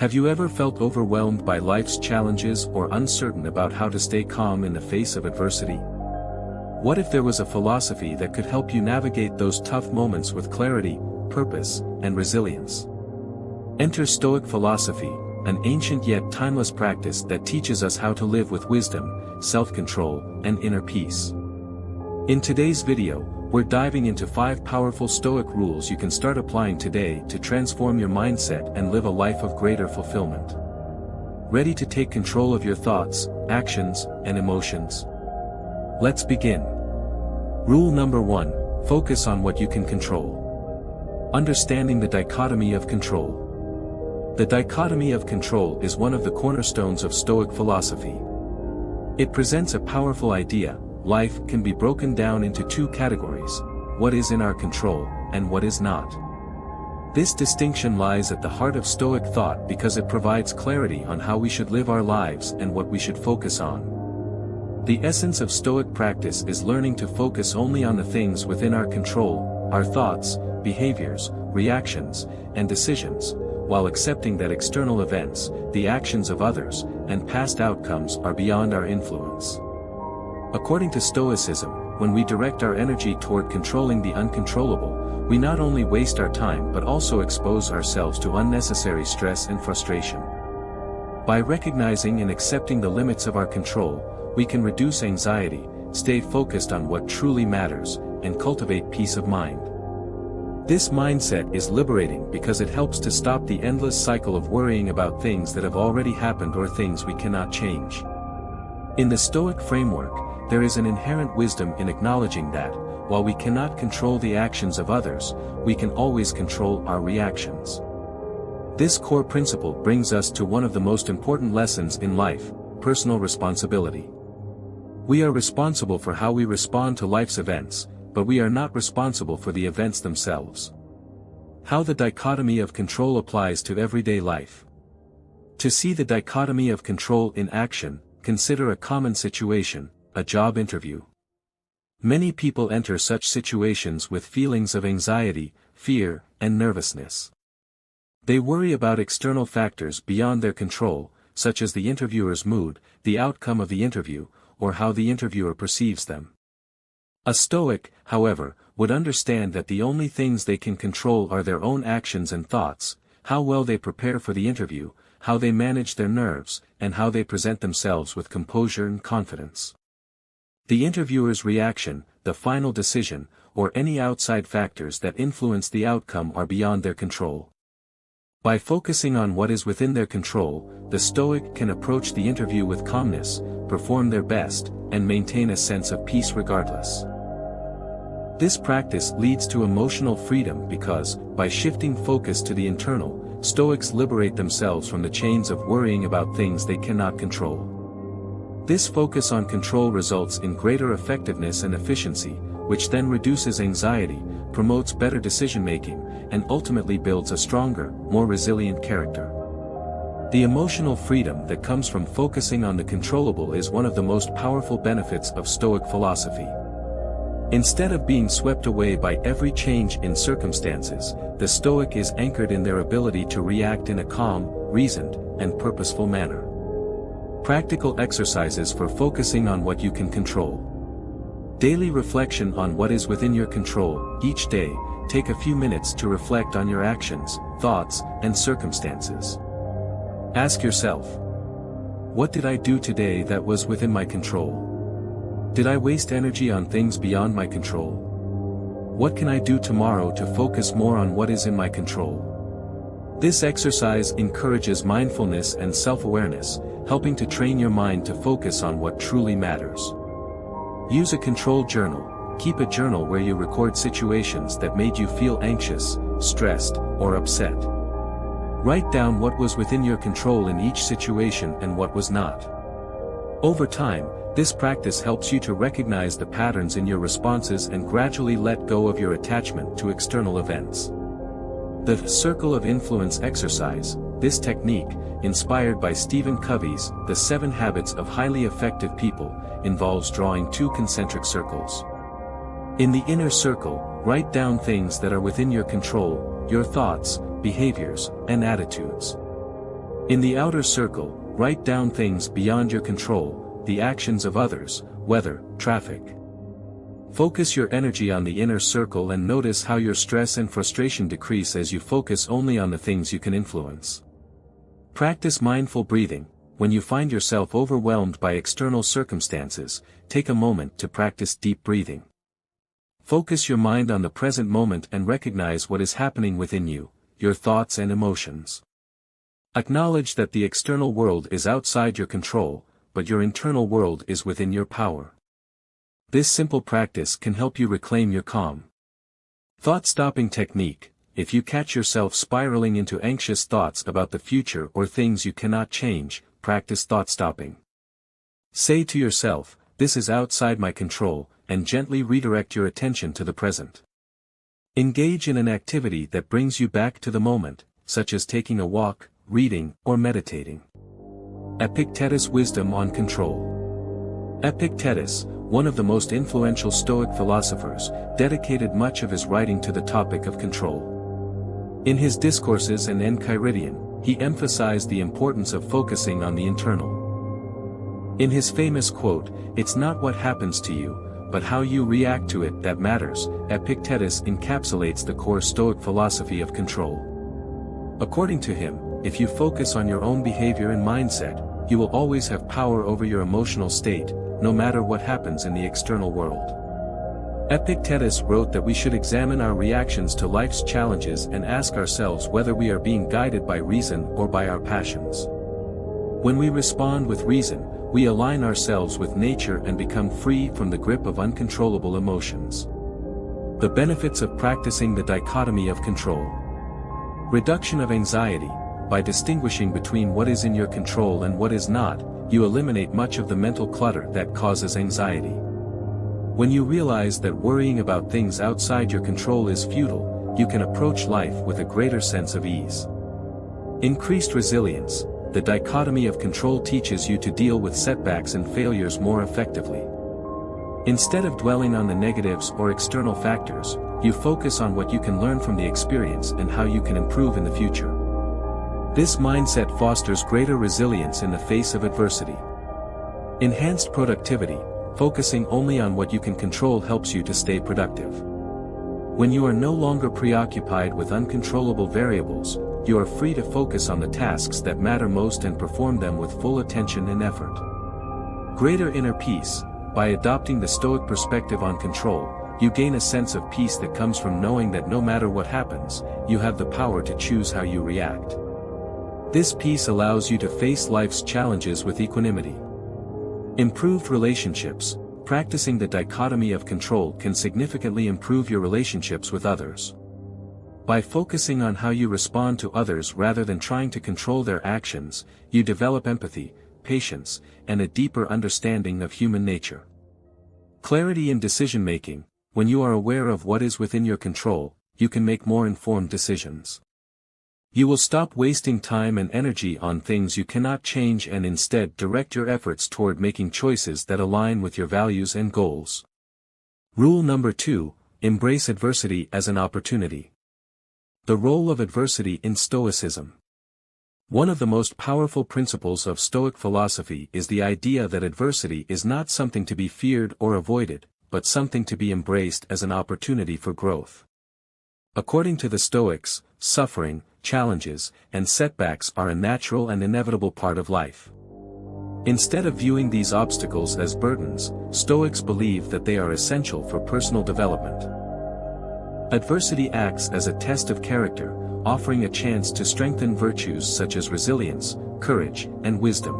Have you ever felt overwhelmed by life's challenges or uncertain about how to stay calm in the face of adversity? What if there was a philosophy that could help you navigate those tough moments with clarity, purpose, and resilience? Enter Stoic Philosophy, an ancient yet timeless practice that teaches us how to live with wisdom, self-control, and inner peace. In today's video, we're diving into 5 powerful Stoic rules you can start applying today to transform your mindset and live a life of greater fulfillment. Ready to take control of your thoughts, actions, and emotions? Let's begin. Rule number 1, focus on what you can control. Understanding the dichotomy of control. The dichotomy of control is one of the cornerstones of Stoic philosophy. It presents a powerful idea. Life can be broken down into 2 categories: what is in our control, and what is not. This distinction lies at the heart of Stoic thought because it provides clarity on how we should live our lives and what we should focus on. The essence of Stoic practice is learning to focus only on the things within our control, our thoughts, behaviors, reactions, and decisions, while accepting that external events, the actions of others, and past outcomes are beyond our influence. According to Stoicism, when we direct our energy toward controlling the uncontrollable, we not only waste our time but also expose ourselves to unnecessary stress and frustration. By recognizing and accepting the limits of our control, we can reduce anxiety, stay focused on what truly matters, and cultivate peace of mind. This mindset is liberating because it helps to stop the endless cycle of worrying about things that have already happened or things we cannot change. In the Stoic framework, there is an inherent wisdom in acknowledging that, while we cannot control the actions of others, we can always control our reactions. This core principle brings us to one of the most important lessons in life: personal responsibility. We are responsible for how we respond to life's events, but we are not responsible for the events themselves. How the dichotomy of control applies to everyday life. To see the dichotomy of control in action, consider a common situation: a job interview. Many people enter such situations with feelings of anxiety, fear, and nervousness. They worry about external factors beyond their control, such as the interviewer's mood, the outcome of the interview, or how the interviewer perceives them. A Stoic, however, would understand that the only things they can control are their own actions and thoughts, how well they prepare for the interview, how they manage their nerves, and how they present themselves with composure and confidence. The interviewer's reaction, the final decision, or any outside factors that influence the outcome are beyond their control. By focusing on what is within their control, the Stoic can approach the interview with calmness, perform their best, and maintain a sense of peace regardless. This practice leads to emotional freedom because, by shifting focus to the internal, Stoics liberate themselves from the chains of worrying about things they cannot control. This focus on control results in greater effectiveness and efficiency, which then reduces anxiety, promotes better decision-making, and ultimately builds a stronger, more resilient character. The emotional freedom that comes from focusing on the controllable is one of the most powerful benefits of Stoic philosophy. Instead of being swept away by every change in circumstances, the Stoic is anchored in their ability to react in a calm, reasoned, and purposeful manner. Practical exercises for focusing on what you can control. Daily reflection on what is within your control. Each day, take a few minutes to reflect on your actions, thoughts, and circumstances. Ask yourself, what did I do today that was within my control? Did I waste energy on things beyond my control? What can I do tomorrow to focus more on what is in my control? This exercise encourages mindfulness and self-awareness, helping to train your mind to focus on what truly matters. Use a control journal. Keep a journal where you record situations that made you feel anxious, stressed, or upset. Write down what was within your control in each situation and what was not. Over time, this practice helps you to recognize the patterns in your responses and gradually let go of your attachment to external events. The Circle of Influence exercise. This technique, inspired by Stephen Covey's The 7 Habits of Highly Effective People, involves drawing 2 concentric circles. In the inner circle, write down things that are within your control, your thoughts, behaviors, and attitudes. In the outer circle, write down things beyond your control, the actions of others, weather, traffic. Focus your energy on the inner circle and notice how your stress and frustration decrease as you focus only on the things you can influence. Practice mindful breathing. When you find yourself overwhelmed by external circumstances, take a moment to practice deep breathing. Focus your mind on the present moment and recognize what is happening within you, your thoughts and emotions. Acknowledge that the external world is outside your control, but your internal world is within your power. This simple practice can help you reclaim your calm. Thought-stopping technique. If you catch yourself spiraling into anxious thoughts about the future or things you cannot change, practice thought-stopping. Say to yourself, "This is outside my control," and gently redirect your attention to the present. Engage in an activity that brings you back to the moment, such as taking a walk, reading, or meditating. Epictetus Wisdom on Control. Epictetus, one of the most influential Stoic philosophers, dedicated much of his writing to the topic of control. In his discourses and Enchiridion, he emphasized the importance of focusing on the internal. In his famous quote, "It's not what happens to you, but how you react to it that matters," Epictetus encapsulates the core Stoic philosophy of control. According to him, if you focus on your own behavior and mindset, you will always have power over your emotional state, no matter what happens in the external world. Epictetus wrote that we should examine our reactions to life's challenges and ask ourselves whether we are being guided by reason or by our passions. When we respond with reason, we align ourselves with nature and become free from the grip of uncontrollable emotions. The benefits of practicing the dichotomy of control. Reduction of anxiety. By distinguishing between what is in your control and what is not, you eliminate much of the mental clutter that causes anxiety. When you realize that worrying about things outside your control is futile, you can approach life with a greater sense of ease. Increased resilience. The dichotomy of control teaches you to deal with setbacks and failures more effectively. Instead of dwelling on the negatives or external factors, you focus on what you can learn from the experience and how you can improve in the future. This mindset fosters greater resilience in the face of adversity. Enhanced productivity. Focusing only on what you can control helps you to stay productive. When you are no longer preoccupied with uncontrollable variables, you are free to focus on the tasks that matter most and perform them with full attention and effort. Greater inner peace. By adopting the Stoic perspective on control, you gain a sense of peace that comes from knowing that no matter what happens, you have the power to choose how you react. This peace allows you to face life's challenges with equanimity. Improved relationships. Practicing the dichotomy of control can significantly improve your relationships with others. By focusing on how you respond to others rather than trying to control their actions, you develop empathy, patience, and a deeper understanding of human nature. Clarity in decision-making. When you are aware of what is within your control, you can make more informed decisions. You will stop wasting time and energy on things you cannot change and instead direct your efforts toward making choices that align with your values and goals. Rule number 2, embrace adversity as an opportunity. The role of adversity in Stoicism. One of the most powerful principles of Stoic philosophy is the idea that adversity is not something to be feared or avoided, but something to be embraced as an opportunity for growth. According to the Stoics, suffering, challenges, and setbacks are a natural and inevitable part of life. Instead of viewing these obstacles as burdens, Stoics believe that they are essential for personal development. Adversity acts as a test of character, offering a chance to strengthen virtues such as resilience, courage, and wisdom.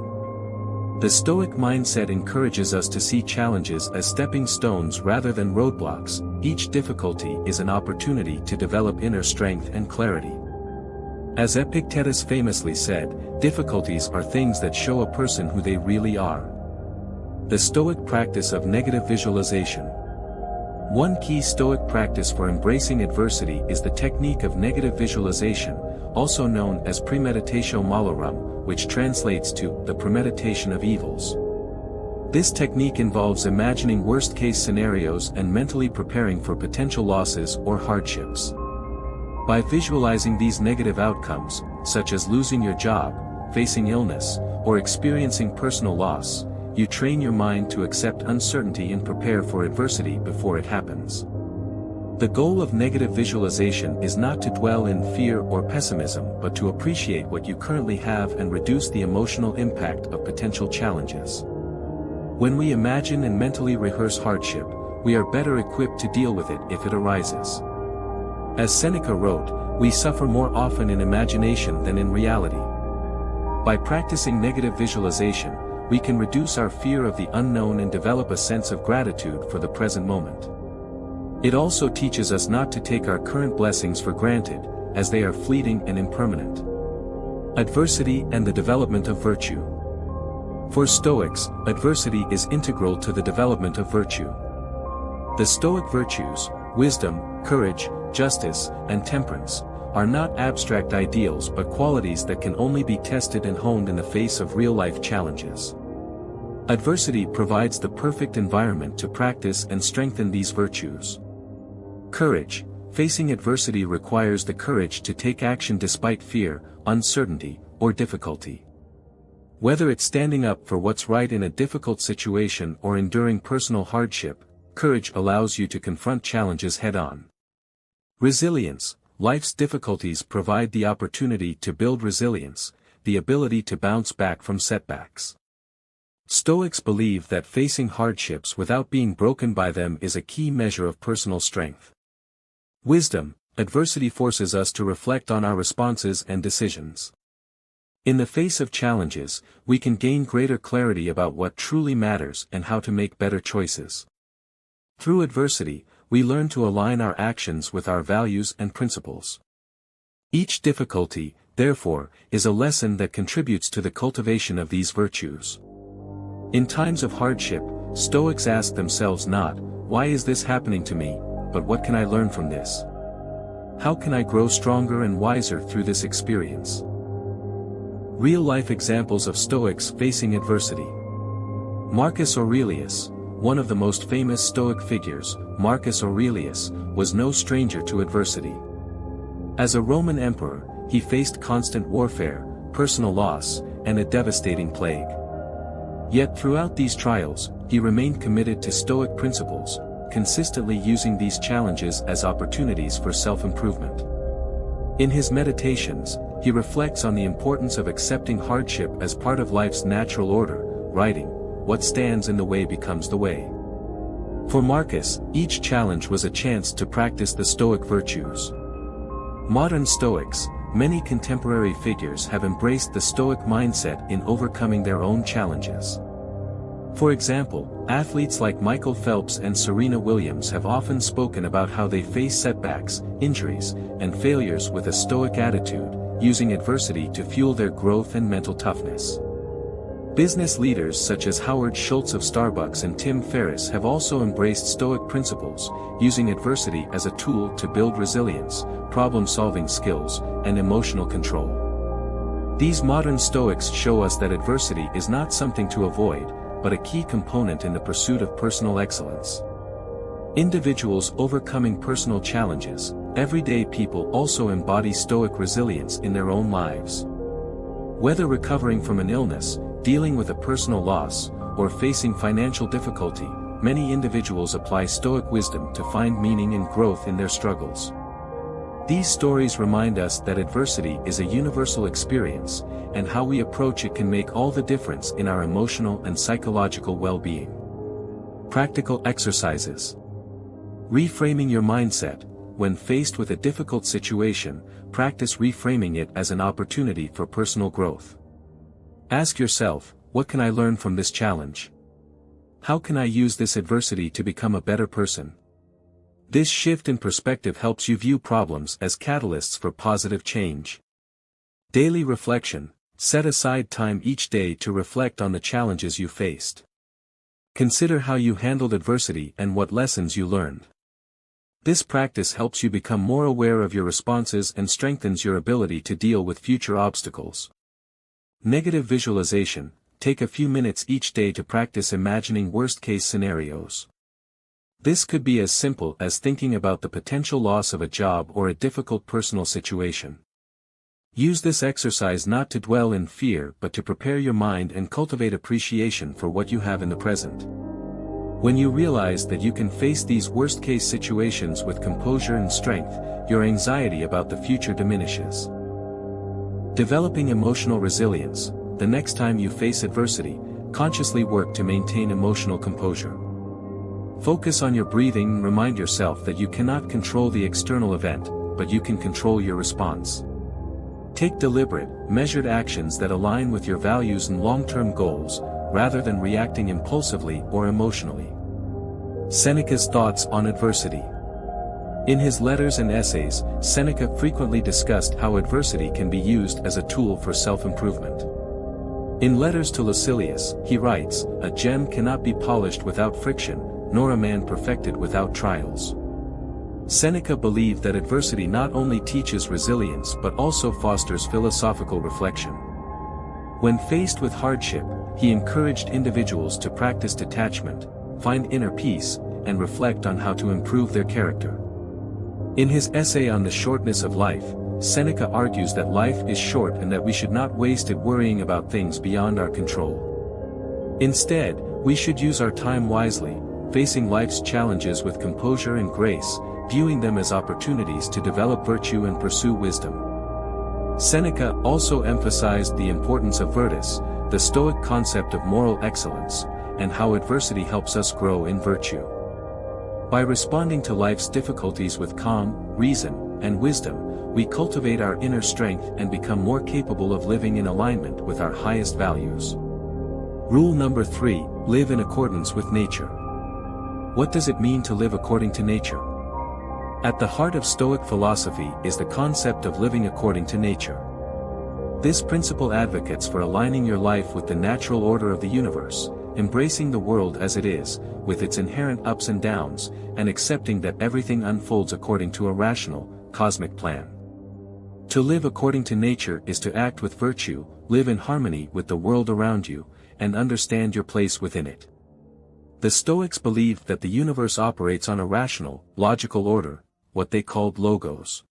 The Stoic mindset encourages us to see challenges as stepping stones rather than roadblocks. Each difficulty is an opportunity to develop inner strength and clarity. As Epictetus famously said, difficulties are things that show a person who they really are. The Stoic practice of negative visualization. One key Stoic practice for embracing adversity is the technique of negative visualization, also known as premeditatio malorum, which translates to the premeditation of evils. This technique involves imagining worst-case scenarios and mentally preparing for potential losses or hardships. By visualizing these negative outcomes, such as losing your job, facing illness, or experiencing personal loss, you train your mind to accept uncertainty and prepare for adversity before it happens. The goal of negative visualization is not to dwell in fear or pessimism but to appreciate what you currently have and reduce the emotional impact of potential challenges. When we imagine and mentally rehearse hardship, we are better equipped to deal with it if it arises. As Seneca wrote, we suffer more often in imagination than in reality. By practicing negative visualization, we can reduce our fear of the unknown and develop a sense of gratitude for the present moment. It also teaches us not to take our current blessings for granted, as they are fleeting and impermanent. Adversity and the development of virtue. For Stoics, adversity is integral to the development of virtue. The Stoic virtues, wisdom, courage, justice, and temperance, are not abstract ideals but qualities that can only be tested and honed in the face of real-life challenges. Adversity provides the perfect environment to practice and strengthen these virtues. Courage. Facing adversity requires the courage to take action despite fear, uncertainty, or difficulty. Whether it's standing up for what's right in a difficult situation or enduring personal hardship, courage allows you to confront challenges head-on. Resilience. Life's difficulties provide the opportunity to build resilience, the ability to bounce back from setbacks. Stoics believe that facing hardships without being broken by them is a key measure of personal strength. Wisdom. Adversity forces us to reflect on our responses and decisions. In the face of challenges, we can gain greater clarity about what truly matters and how to make better choices. Through adversity, we learn to align our actions with our values and principles. Each difficulty, therefore, is a lesson that contributes to the cultivation of these virtues. In times of hardship, Stoics ask themselves not, "Why is this happening to me?" but "What can I learn from this? How can I grow stronger and wiser through this experience?" Real-life examples of Stoics facing adversity. Marcus Aurelius, one of the most famous Stoic figures, Marcus Aurelius, was no stranger to adversity. As a Roman emperor, he faced constant warfare, personal loss, and a devastating plague. Yet throughout these trials, he remained committed to Stoic principles, consistently using these challenges as opportunities for self-improvement. In his meditations, he reflects on the importance of accepting hardship as part of life's natural order, writing, "What stands in the way becomes the way." For Marcus, each challenge was a chance to practice the Stoic virtues. Modern Stoics, many contemporary figures have embraced the Stoic mindset in overcoming their own challenges. For example, athletes like Michael Phelps and Serena Williams have often spoken about how they face setbacks, injuries, and failures with a Stoic attitude, using adversity to fuel their growth and mental toughness. Business leaders such as Howard Schultz of Starbucks and Tim Ferriss have also embraced Stoic principles, using adversity as a tool to build resilience, problem-solving skills, and emotional control. These modern Stoics show us that adversity is not something to avoid, but a key component in the pursuit of personal excellence. Individuals overcoming personal challenges, everyday people also embody Stoic resilience in their own lives. Whether recovering from an illness, dealing with a personal loss, or facing financial difficulty, many individuals apply Stoic wisdom to find meaning and growth in their struggles. These stories remind us that adversity is a universal experience, and how we approach it can make all the difference in our emotional and psychological well-being. Practical exercises. Reframing your mindset. When faced with a difficult situation, practice reframing it as an opportunity for personal growth. Ask yourself, what can I learn from this challenge? How can I use this adversity to become a better person? This shift in perspective helps you view problems as catalysts for positive change. Daily reflection. Set aside time each day to reflect on the challenges you faced. Consider how you handled adversity and what lessons you learned. This practice helps you become more aware of your responses and strengthens your ability to deal with future obstacles. Negative visualization. Take a few minutes each day to practice imagining worst-case scenarios. This could be as simple as thinking about the potential loss of a job or a difficult personal situation. Use this exercise not to dwell in fear but to prepare your mind and cultivate appreciation for what you have in the present. When you realize that you can face these worst-case situations with composure and strength, your anxiety about the future diminishes. Developing emotional resilience. The next time you face adversity, consciously work to maintain emotional composure. Focus on your breathing and remind yourself that you cannot control the external event, but you can control your response. Take deliberate, measured actions that align with your values and long-term goals, rather than reacting impulsively or emotionally. Seneca's thoughts on adversity. In his letters and essays, Seneca frequently discussed how adversity can be used as a tool for self-improvement. In letters to Lucilius, he writes, "A gem cannot be polished without friction, nor a man perfected without trials." Seneca believed that adversity not only teaches resilience but also fosters philosophical reflection. When faced with hardship, he encouraged individuals to practice detachment, find inner peace, and reflect on how to improve their character. In his essay on the shortness of life, Seneca argues that life is short and that we should not waste it worrying about things beyond our control. Instead, we should use our time wisely, facing life's challenges with composure and grace, viewing them as opportunities to develop virtue and pursue wisdom. Seneca also emphasized the importance of virtus, the Stoic concept of moral excellence, and how adversity helps us grow in virtue. By responding to life's difficulties with calm, reason, and wisdom, we cultivate our inner strength and become more capable of living in alignment with our highest values. Rule number 3, live in accordance with nature. What does it mean to live according to nature? At the heart of Stoic philosophy is the concept of living according to nature. This principle advocates for aligning your life with the natural order of the universe, embracing the world as it is, with its inherent ups and downs, and accepting that everything unfolds according to a rational, cosmic plan. To live according to nature is to act with virtue, live in harmony with the world around you, and understand your place within it. The Stoics believed that the universe operates on a rational, logical order, what they called logos.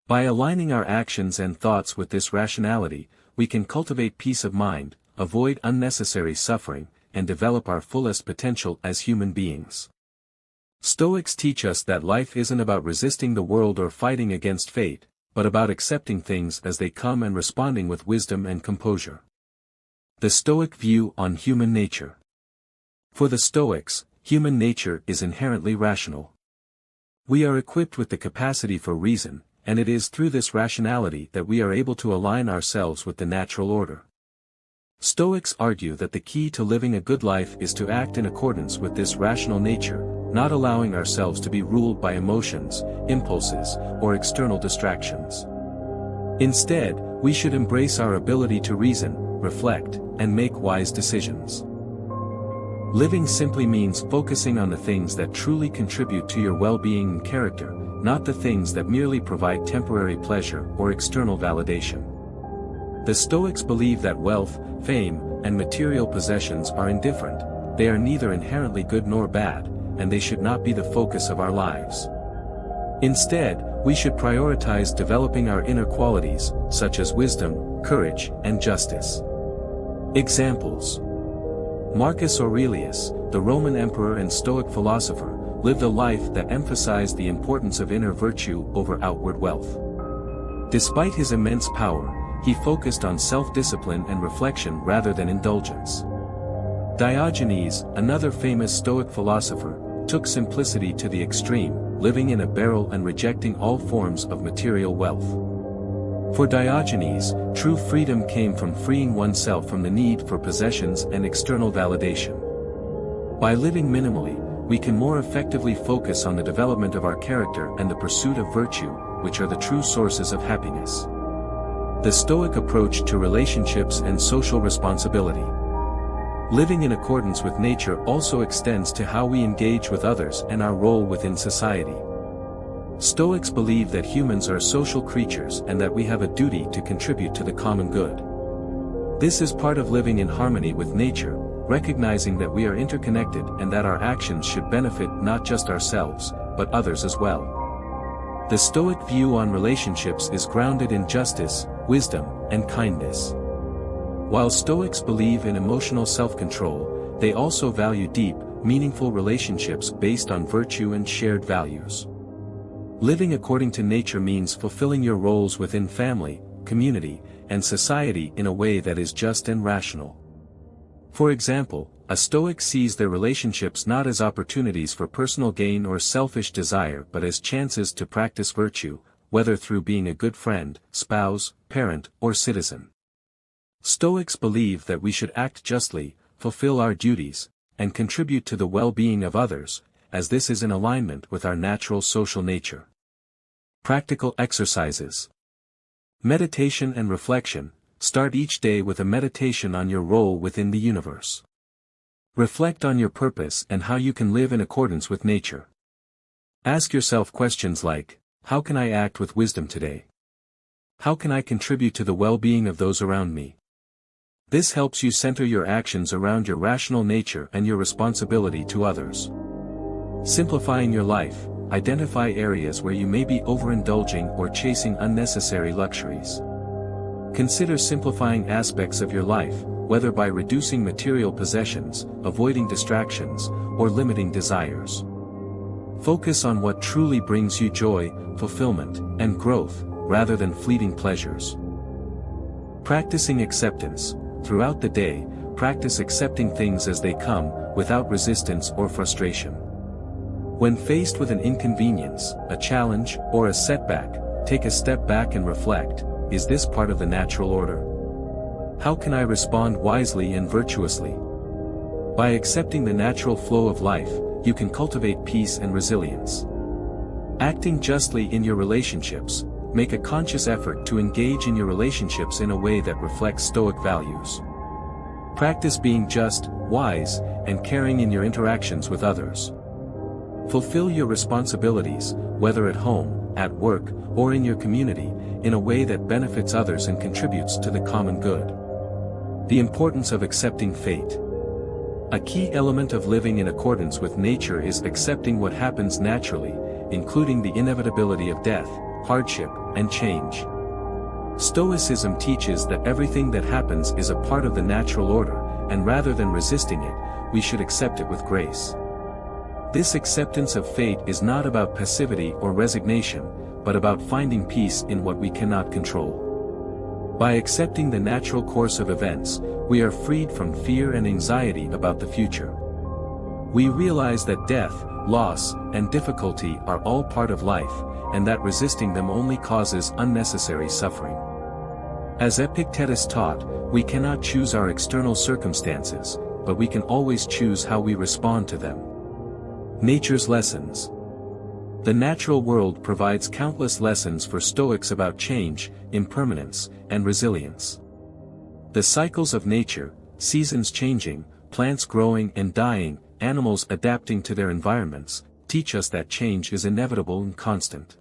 By aligning our actions and thoughts with this rationality, we can cultivate peace of mind, avoid unnecessary suffering, and develop our fullest potential as human beings. Stoics teach us that life isn't about resisting the world or fighting against fate, but about accepting things as they come and responding with wisdom and composure. The Stoic view on human nature. For the Stoics, human nature is inherently rational. We are equipped with the capacity for reason, and it is through this rationality that we are able to align ourselves with the natural order. Stoics argue that the key to living a good life is to act in accordance with this rational nature, not allowing ourselves to be ruled by emotions, impulses, or external distractions. Instead, we should embrace our ability to reason, reflect, and make wise decisions. Living simply means focusing on the things that truly contribute to your well-being and character, not the things that merely provide temporary pleasure or external validation. The Stoics believe that wealth, fame, and material possessions are indifferent, they are neither inherently good nor bad, and they should not be the focus of our lives. Instead, we should prioritize developing our inner qualities, such as wisdom, courage, and justice. Examples. Marcus Aurelius, the Roman emperor and Stoic philosopher, lived a life that emphasized the importance of inner virtue over outward wealth. Despite his immense power, he focused on self-discipline and reflection rather than indulgence. Diogenes, another famous Stoic philosopher, took simplicity to the extreme, living in a barrel and rejecting all forms of material wealth. For Diogenes, true freedom came from freeing oneself from the need for possessions and external validation. By living minimally, we can more effectively focus on the development of our character and the pursuit of virtue, which are the true sources of happiness. The Stoic approach to relationships and social responsibility. Living in accordance with nature also extends to how we engage with others and our role within society. Stoics believe that humans are social creatures and that we have a duty to contribute to the common good. This is part of living in harmony with nature, recognizing that we are interconnected and that our actions should benefit not just ourselves, but others as well. The Stoic view on relationships is grounded in justice, wisdom, and kindness. While Stoics believe in emotional self-control, they also value deep, meaningful relationships based on virtue and shared values. Living according to nature means fulfilling your roles within family, community, and society in a way that is just and rational. For example, a Stoic sees their relationships not as opportunities for personal gain or selfish desire but as chances to practice virtue, whether through being a good friend, spouse, parent, or citizen. Stoics believe that we should act justly, fulfill our duties, and contribute to the well-being of others, as this is in alignment with our natural social nature. Practical exercises. Meditation and reflection. Start each day with a meditation on your role within the universe. Reflect on your purpose and how you can live in accordance with nature. Ask yourself questions like, how can I act with wisdom today? How can I contribute to the well-being of those around me? This helps you center your actions around your rational nature and your responsibility to others. Simplifying your life. Identify areas where you may be overindulging or chasing unnecessary luxuries. Consider simplifying aspects of your life, whether by reducing material possessions, avoiding distractions, or limiting desires. Focus on what truly brings you joy, fulfillment, and growth, rather than fleeting pleasures. Practicing acceptance. Throughout the day, practice accepting things as they come, without resistance or frustration. When faced with an inconvenience, a challenge, or a setback, take a step back and reflect, is this part of the natural order? How can I respond wisely and virtuously? By accepting the natural flow of life, you can cultivate peace and resilience. Acting justly in your relationships. Make a conscious effort to engage in your relationships in a way that reflects Stoic values. Practice being just, wise, and caring in your interactions with others. Fulfill your responsibilities, whether at home, at work, or in your community, in a way that benefits others and contributes to the common good. The importance of accepting fate. A key element of living in accordance with nature is accepting what happens naturally, including the inevitability of death, hardship, and change. Stoicism teaches that everything that happens is a part of the natural order, and rather than resisting it, we should accept it with grace. This acceptance of fate is not about passivity or resignation, but about finding peace in what we cannot control. By accepting the natural course of events, we are freed from fear and anxiety about the future. We realize that death, loss, and difficulty are all part of life, and that resisting them only causes unnecessary suffering. As Epictetus taught, we cannot choose our external circumstances, but we can always choose how we respond to them. Nature's lessons. The natural world provides countless lessons for Stoics about change, impermanence, and resilience. The cycles of nature, seasons changing, plants growing and dying, animals adapting to their environments, teach us that change is inevitable and constant.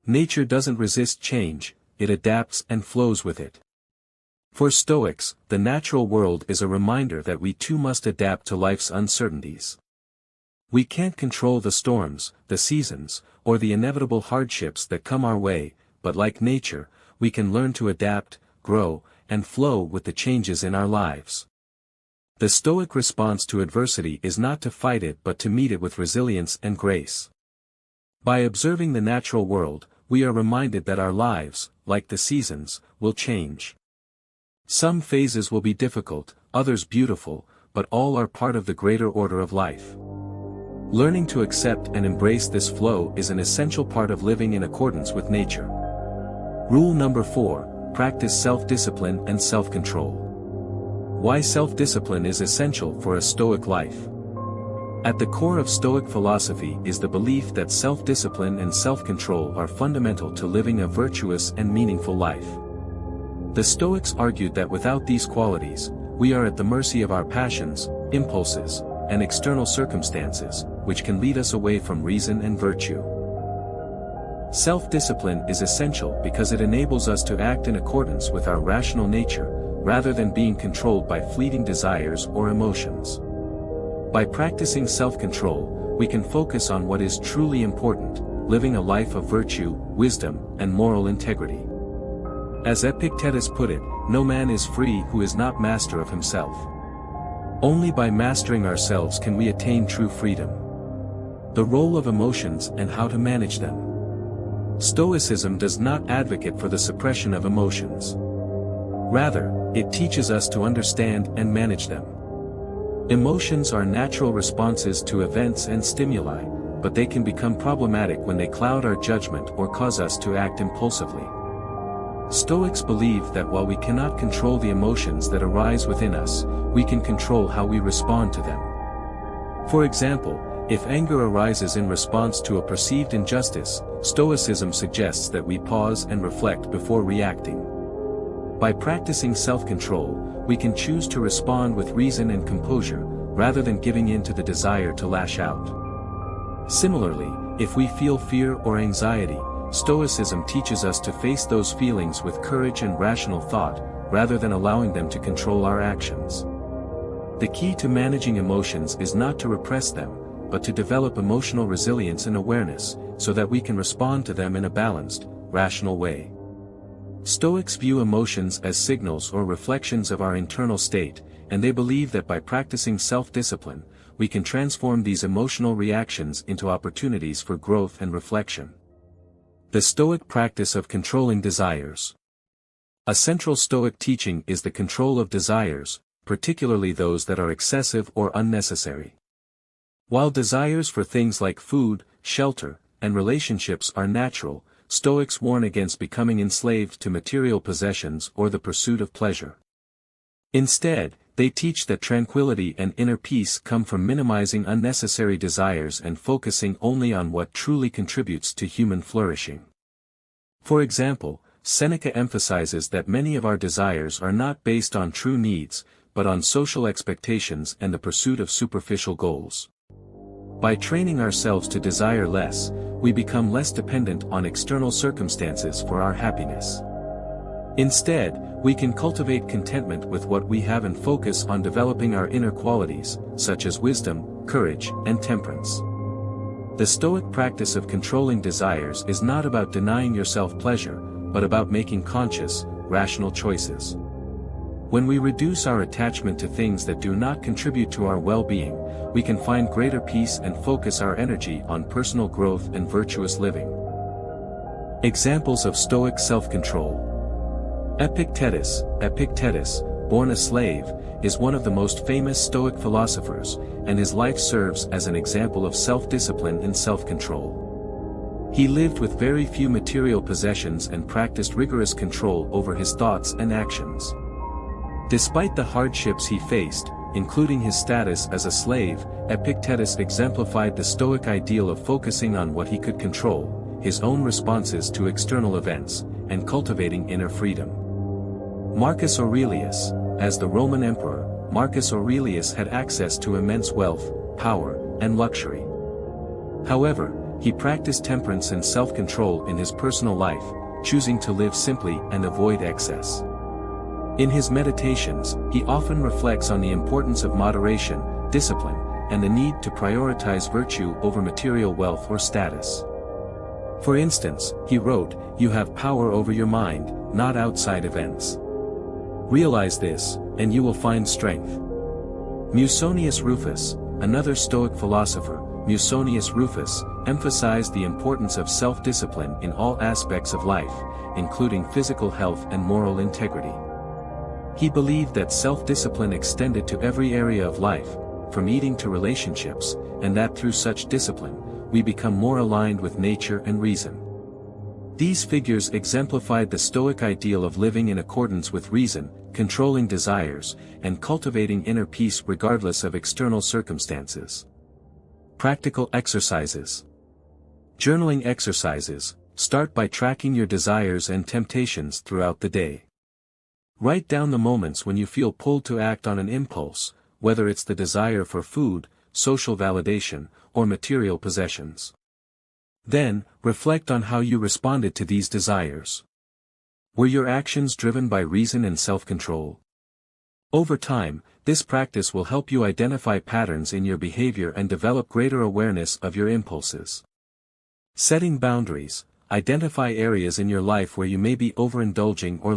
Nature doesn't resist change, it adapts and flows with it. For Stoics, the natural world is a reminder that we too must adapt to life's uncertainties. We can't control the storms, the seasons, or the inevitable hardships that come our way, but like nature, we can learn to adapt, grow, and flow with the changes in our lives. The Stoic response to adversity is not to fight it but to meet it with resilience and grace. By observing the natural world, we are reminded that our lives, like the seasons, will change. Some phases will be difficult, others beautiful, but all are part of the greater order of life. Learning to accept and embrace this flow is an essential part of living in accordance with nature. Rule number 4, practice self-discipline and self-control. Why self-discipline is essential for a Stoic life. At the core of Stoic philosophy is the belief that self-discipline and self-control are fundamental to living a virtuous and meaningful life. The Stoics argued that without these qualities, we are at the mercy of our passions, impulses, and external circumstances, which can lead us away from reason and virtue. Self-discipline is essential because it enables us to act in accordance with our rational nature, rather than being controlled by fleeting desires or emotions. By practicing self-control, we can focus on what is truly important, living a life of virtue, wisdom, and moral integrity. As Epictetus put it, no man is free who is not master of himself. Only by mastering ourselves can we attain true freedom. The role of emotions and how to manage them. Stoicism does not advocate for the suppression of emotions. Rather, it teaches us to understand and manage them. Emotions are natural responses to events and stimuli, but they can become problematic when they cloud our judgment or cause us to act impulsively. Stoics believe that while we cannot control the emotions that arise within us, we can control how we respond to them. For example, if anger arises in response to a perceived injustice, Stoicism suggests that we pause and reflect before reacting. By practicing self-control, we can choose to respond with reason and composure, rather than giving in to the desire to lash out. Similarly, if we feel fear or anxiety, Stoicism teaches us to face those feelings with courage and rational thought, rather than allowing them to control our actions. The key to managing emotions is not to repress them, but to develop emotional resilience and awareness, so that we can respond to them in a balanced, rational way. Stoics view emotions as signals or reflections of our internal state, and they believe that by practicing self-discipline, we can transform these emotional reactions into opportunities for growth and reflection. The Stoic practice of controlling desires. A central Stoic teaching is the control of desires, particularly those that are excessive or unnecessary. While desires for things like food, shelter, and relationships are natural, Stoics warn against becoming enslaved to material possessions or the pursuit of pleasure. Instead, they teach that tranquility and inner peace come from minimizing unnecessary desires and focusing only on what truly contributes to human flourishing. For example, Seneca emphasizes that many of our desires are not based on true needs, but on social expectations and the pursuit of superficial goals. By training ourselves to desire less, we become less dependent on external circumstances for our happiness. Instead, we can cultivate contentment with what we have and focus on developing our inner qualities, such as wisdom, courage, and temperance. The Stoic practice of controlling desires is not about denying yourself pleasure, but about making conscious, rational choices. When we reduce our attachment to things that do not contribute to our well-being, we can find greater peace and focus our energy on personal growth and virtuous living. Examples of Stoic self-control. Epictetus, born a slave, is one of the most famous Stoic philosophers, and his life serves as an example of self-discipline and self-control. He lived with very few material possessions and practiced rigorous control over his thoughts and actions. Despite the hardships he faced, including his status as a slave, Epictetus exemplified the Stoic ideal of focusing on what he could control, his own responses to external events, and cultivating inner freedom. Marcus Aurelius. As the Roman emperor, Marcus Aurelius had access to immense wealth, power, and luxury. However, he practiced temperance and self-control in his personal life, choosing to live simply and avoid excess. In his meditations, he often reflects on the importance of moderation, discipline, and the need to prioritize virtue over material wealth or status. For instance, he wrote, "You have power over your mind, not outside events. Realize this, and you will find strength." Musonius Rufus, another Stoic philosopher, Musonius Rufus, emphasized the importance of self-discipline in all aspects of life, including physical health and moral integrity. He believed that self-discipline extended to every area of life, from eating to relationships, and that through such discipline, we become more aligned with nature and reason. These figures exemplified the Stoic ideal of living in accordance with reason, controlling desires, and cultivating inner peace regardless of external circumstances. Practical exercises. Journaling exercises. Start by tracking your desires and temptations throughout the day. Write down the moments when you feel pulled to act on an impulse, whether it's the desire for food, social validation, or material possessions. Then, reflect on how you responded to these desires. Were your actions driven by reason and self-control? Over time, this practice will help you identify patterns in your behavior and develop greater awareness of your impulses. Setting boundaries. Identify areas in your life where you may be overindulging or